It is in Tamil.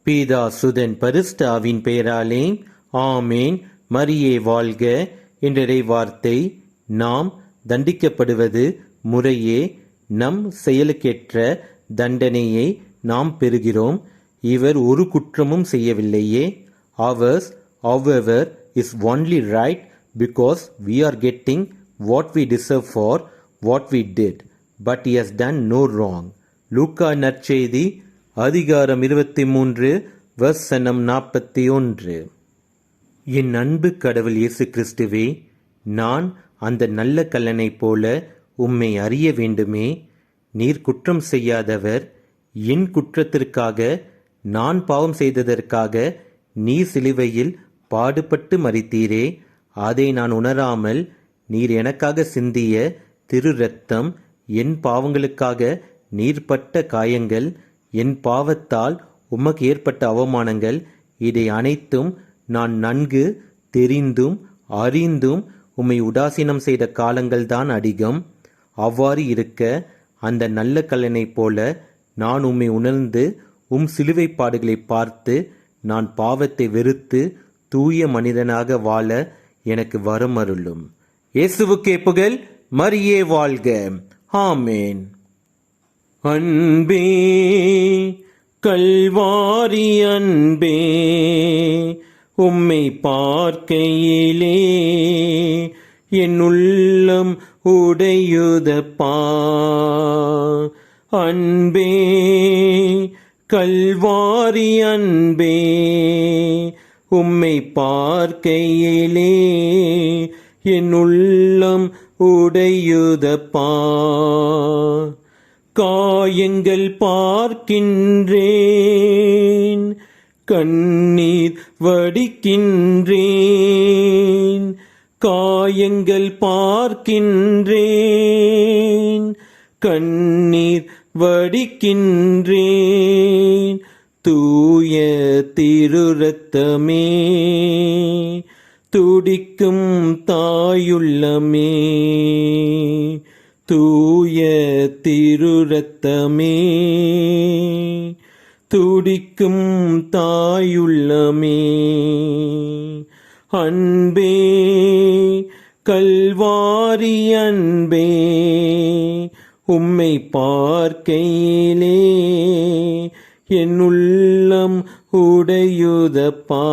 பீதா சுதன் பரிசுத்தாவின் பெயராலே ஆமேன். மரியே வாழ்க. என்ற வார்த்தை நாம் தண்டிக்கப்படுவது முறையே நம் செயலுக்கேற்ற தண்டனையை நாம் பெறுகிறோம். இவர் ஒரு குற்றமும் செய்யவில்லையே. ours however is only right because we are getting what we deserve for what we did, but he has done no wrong. லூக்கா நற்செய்தி அதிகாரம் 23 வசனம் 41. என் அன்பு கடவுள் இயேசு கிறிஸ்துவே, நான் அந்த நல்ல கல்லனைப் போல உம்மை அறிய வேண்டுமே. நீர் குற்றம் செய்யாதவர். என் குற்றத்திற்காக, நான் பாவம் செய்ததற்காக நீர் சிலுவையில் பாடுபட்டு மரித்தீரே. அதை நான் உணராமல் நீர் எனக்காக சிந்திய திரு இரத்தம், என் பாவங்களுக்காக நீர் பட்ட காயங்கள், என் பாவத்தால் உமக்கு ஏற்பட்ட அவமானங்கள், இதை அனைத்தும் நான் நன்கு தெரிந்தும் அறிந்தும் உம்மை உதாசீனம் செய்த காலங்கள்தான் அதிகம். அவ்வாறு இருக்க அந்த நல்ல கல்லனைப் போல நான் உம்மை உணர்ந்து உம் சிலுவை பாடுகளை பார்த்து நான் பாவத்தை வெறுத்து தூய மனிதனாக வாழ எனக்கு வரமருளும். இயேசுவுக்கே புகழ். மரியே வாழ்க. ஆமேன். அன்பே, கல்வாரி அன்பே, உம்மை பார்க்கையிலே என் உள்ளம் உடையுதப்பா. அன்பே, கல்வாரி அன்பே, உம்மை பார்க்கையிலே என் உள்ளம் உடையுதப்பா. காயங்கள் பார்க்கின்றேன், கண்ணீர் வடிக்கின்றேன். காயங்கள் பார்க்கின்றேன், கண்ணீர் வடிக்கின்றேன். தூய திரு இரத்தமே, துடிக்கும் தாயுள்ளமே. தூய திரு இரத்தமே, துடிக்கும் தாயுள்ளமே. அன்பே, கல்வாரி அன்பே, உம்மை பார்க்கையிலே என் உள்ளம் உடையுதப்பா.